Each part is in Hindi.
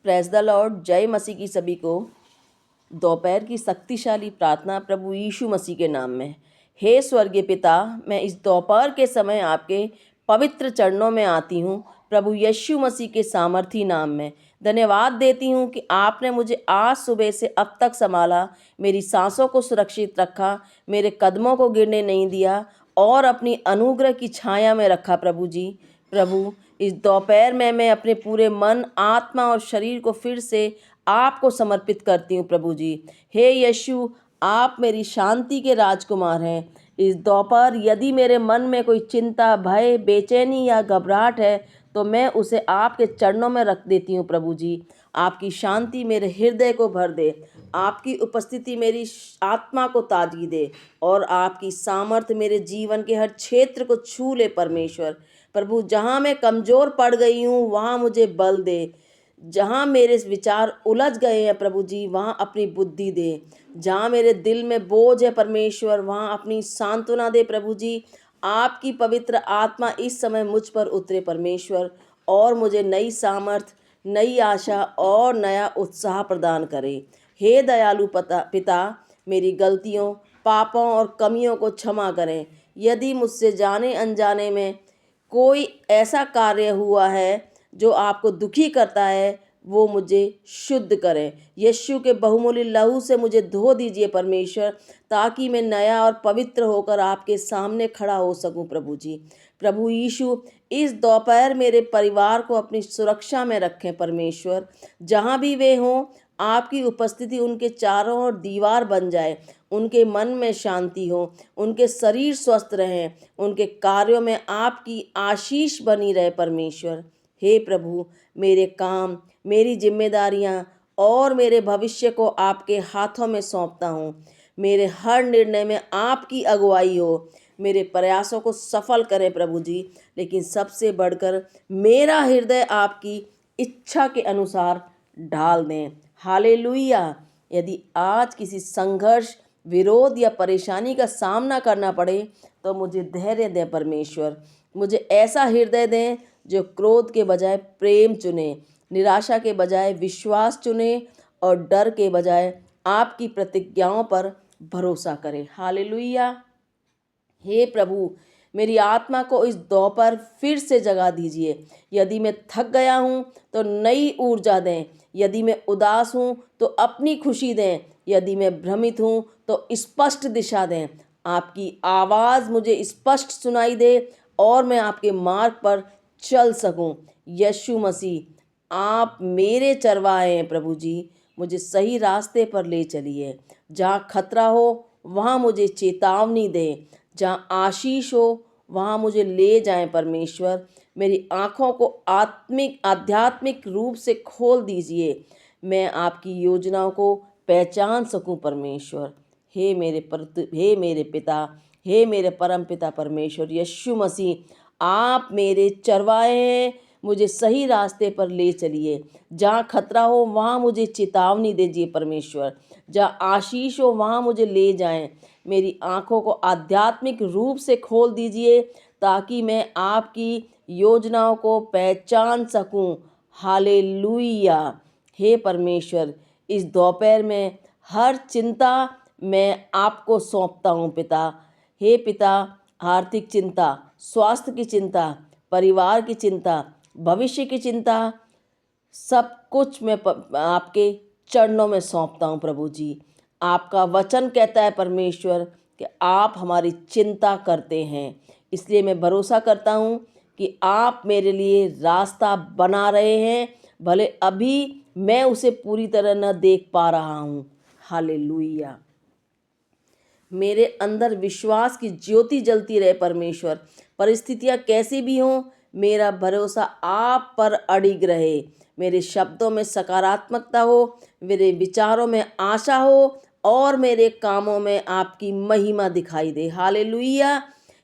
Praise the Lord. जय मसीह की सभी को। दोपहर की शक्तिशाली प्रार्थना प्रभु यीशु मसीह के नाम में। हे स्वर्गीय पिता, मैं इस दोपहर के समय आपके पवित्र चरणों में आती हूँ प्रभु यीशु मसीह के सामर्थी नाम में। धन्यवाद देती हूँ कि आपने मुझे आज सुबह से अब तक संभाला, मेरी सांसों को सुरक्षित रखा, मेरे कदमों को गिरने नहीं दिया और अपनी अनुग्रह की छाया में रखा। प्रभु जी, प्रभु इस दोपहर में मैं अपने पूरे मन, आत्मा और शरीर को फिर से आपको समर्पित करती हूँ। प्रभु जी, हे यीशु, आप मेरी शांति के राजकुमार हैं। इस दोपहर यदि मेरे मन में कोई चिंता, भय, बेचैनी या घबराहट है तो मैं उसे आपके चरणों में रख देती हूँ। प्रभु जी, आपकी शांति मेरे हृदय को भर दे, आपकी उपस्थिति मेरी आत्मा को ताजगी दे और आपकी सामर्थ्य मेरे जीवन के हर क्षेत्र को छू ले। परमेश्वर प्रभु, जहाँ मैं कमज़ोर पड़ गई हूँ वहाँ मुझे बल दे, जहाँ मेरे विचार उलझ गए हैं प्रभु जी वहाँ अपनी बुद्धि दे, जहाँ मेरे दिल में बोझ है परमेश्वर वहाँ अपनी सांत्वना दे। प्रभु जी, आपकी पवित्र आत्मा इस समय मुझ पर उतरे परमेश्वर और मुझे नई सामर्थ, नई आशा और नया उत्साह प्रदान करे। हे दयालु पिता, मेरी गलतियों, पापों और कमियों को क्षमा करें। यदि मुझसे जाने अनजाने में कोई ऐसा कार्य हुआ है जो आपको दुखी करता है, वो मुझे शुद्ध करें। यीशु के बहुमूल्य लहू से मुझे धो दीजिए परमेश्वर, ताकि मैं नया और पवित्र होकर आपके सामने खड़ा हो सकूं। प्रभु जी, प्रभु यीशु, इस दोपहर मेरे परिवार को अपनी सुरक्षा में रखें परमेश्वर। जहाँ भी वे हों, आपकी उपस्थिति उनके चारों ओर दीवार बन जाए। उनके मन में शांति हो, उनके शरीर स्वस्थ रहें, उनके कार्यों में आपकी आशीष बनी रहे परमेश्वर। हे प्रभु, मेरे काम, मेरी जिम्मेदारियां और मेरे भविष्य को आपके हाथों में सौंपता हूँ। मेरे हर निर्णय में आपकी अगुवाई हो। मेरे प्रयासों को सफल करें प्रभु जी, लेकिन सबसे बढ़कर मेरा हृदय आपकी इच्छा के अनुसार ढाल दें। हालेलुया। यदि आज किसी संघर्ष, विरोध या परेशानी का सामना करना पड़े तो मुझे धैर्य दें परमेश्वर। मुझे ऐसा हृदय दें जो क्रोध के बजाय प्रेम चुने, निराशा के बजाय विश्वास चुने और डर के बजाय आपकी प्रतिज्ञाओं पर भरोसा करे। हालेलुया। हे प्रभु, मेरी आत्मा को इस दोपहर फिर से जगा दीजिए। यदि मैं थक गया हूँ तो नई ऊर्जा दें, यदि मैं उदास हूँ तो अपनी खुशी दें, यदि मैं भ्रमित हूँ तो स्पष्ट दिशा दें। आपकी आवाज़ मुझे स्पष्ट सुनाई दे और मैं आपके मार्ग पर चल सकूं। यीशु मसीह, आप मेरे चरवाहे हैं प्रभु जी, मुझे सही रास्ते पर ले चलिए। जहाँ खतरा हो वहाँ मुझे चेतावनी दें, जहाँ आशीष हो वहाँ मुझे ले जाएं परमेश्वर। मेरी आँखों को आध्यात्मिक रूप से खोल दीजिए, मैं आपकी योजनाओं को पहचान सकूं परमेश्वर। हे मेरे पिता, हे मेरे परम पिता परमेश्वर यीशु मसीह, आप मेरे चरवाहे हैं, मुझे सही रास्ते पर ले चलिए। जहाँ खतरा हो वहाँ मुझे चेतावनी दीजिए परमेश्वर, जहाँ आशीष हो वहाँ मुझे ले जाएं। मेरी आँखों को आध्यात्मिक रूप से खोल दीजिए ताकि मैं आपकी योजनाओं को पहचान सकूं। हालेलुया। हे परमेश्वर, इस दोपहर में हर चिंता मैं आपको सौंपता हूँ पिता। हे पिता, आर्थिक चिंता, स्वास्थ्य की चिंता, परिवार की चिंता, भविष्य की चिंता, सब कुछ मैं आपके चरणों में सौंपता हूँ प्रभु जी। आपका वचन कहता है परमेश्वर कि आप हमारी चिंता करते हैं, इसलिए मैं भरोसा करता हूँ कि आप मेरे लिए रास्ता बना रहे हैं, भले अभी मैं उसे पूरी तरह न देख पा रहा हूँ। हालेलुया। मेरे अंदर विश्वास की ज्योति जलती रहे परमेश्वर। परिस्थितियाँ कैसी भी हों, मेरा भरोसा आप पर अडिग रहे। मेरे शब्दों में सकारात्मकता हो, मेरे विचारों में आशा हो और मेरे कामों में आपकी महिमा दिखाई दे। हालेलुया।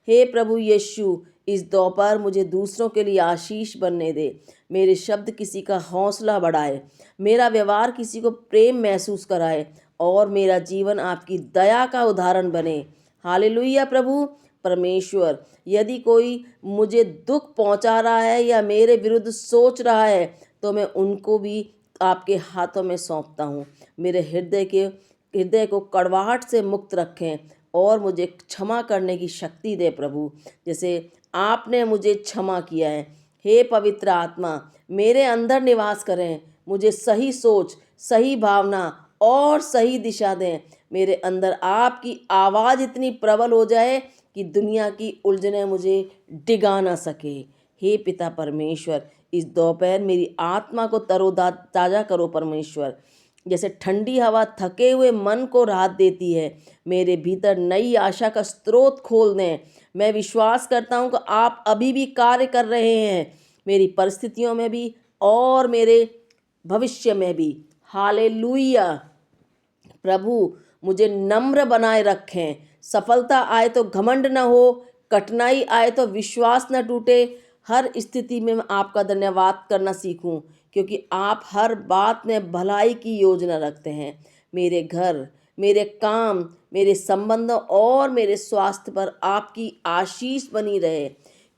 हे प्रभु यीशु, इस दोपहर मुझे दूसरों के लिए आशीष बनने दे। मेरे शब्द किसी का हौसला बढ़ाए, मेरा व्यवहार किसी को प्रेम महसूस कराए और मेरा जीवन आपकी दया का उदाहरण बने। हालेलुया। प्रभु परमेश्वर, यदि कोई मुझे दुख पहुंचा रहा है या मेरे विरुद्ध सोच रहा है तो मैं उनको भी आपके हाथों में सौंपता हूँ। मेरे हृदय को कड़वाहट से मुक्त रखें और मुझे क्षमा करने की शक्ति दे प्रभु, जैसे आपने मुझे क्षमा किया है। हे पवित्र आत्मा, मेरे अंदर निवास करें, मुझे सही सोच, सही भावना और सही दिशा दें। मेरे अंदर आपकी आवाज़ इतनी प्रबल हो जाए कि दुनिया की उलझनें मुझे डिगा ना सके। हे पिता परमेश्वर, इस दोपहर मेरी आत्मा को ताज़ा करो परमेश्वर। जैसे ठंडी हवा थके हुए मन को राहत देती है, मेरे भीतर नई आशा का स्रोत खोल दें। मैं विश्वास करता हूँ कि आप अभी भी कार्य कर रहे हैं, मेरी परिस्थितियों में भी और मेरे भविष्य में भी। हालेलुया। प्रभु, मुझे नम्र बनाए रखें। सफलता आए तो घमंड न हो, कठिनाई आए तो विश्वास न टूटे। हर स्थिति में मैं आपका धन्यवाद करना सीखूं, क्योंकि आप हर बात में भलाई की योजना रखते हैं। मेरे घर, मेरे काम, मेरे संबंधों और मेरे स्वास्थ्य पर आपकी आशीष बनी रहे।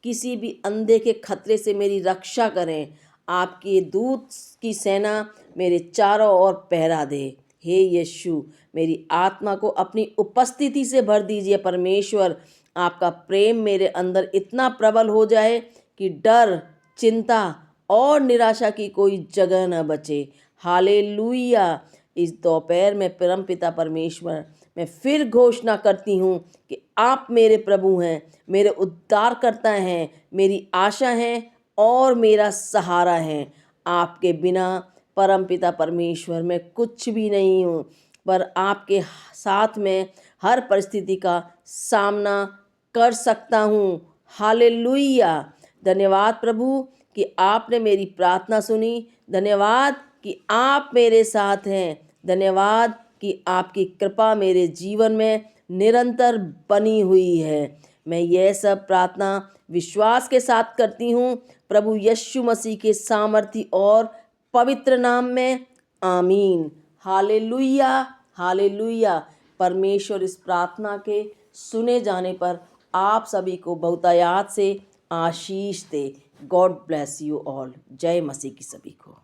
किसी भी अंधे के खतरे से मेरी रक्षा करें। आपके दूत की सेना मेरे चारों ओर पहरा दे। हे यीशु, मेरी आत्मा को अपनी उपस्थिति से भर दीजिए परमेश्वर। आपका प्रेम मेरे अंदर इतना प्रबल हो जाए कि डर, चिंता और निराशा की कोई जगह न बचे। हालेलुया। इस दोपहर में परमपिता परमेश्वर, मैं फिर घोषणा करती हूँ कि आप मेरे प्रभु हैं, मेरे उद्धारकर्ता हैं, मेरी आशा हैं और मेरा सहारा हैं। आपके बिना परमपिता परमेश्वर मैं कुछ भी नहीं हूँ, पर आपके साथ में हर परिस्थिति का सामना कर सकता हूँ। हालेलुया। धन्यवाद प्रभु कि आपने मेरी प्रार्थना सुनी। धन्यवाद कि आप मेरे साथ हैं। धन्यवाद कि आपकी कृपा मेरे जीवन में निरंतर बनी हुई है। मैं यह सब प्रार्थना विश्वास के साथ करती हूँ प्रभु यीशु मसीह के सामर्थी और पवित्र नाम में। आमीन। हालेलुया। हालेलुया। परमेश्वर इस प्रार्थना के सुने जाने पर आप सभी को बहुतायत से आशीष दे। God bless you all. जय मसीह की सभी को।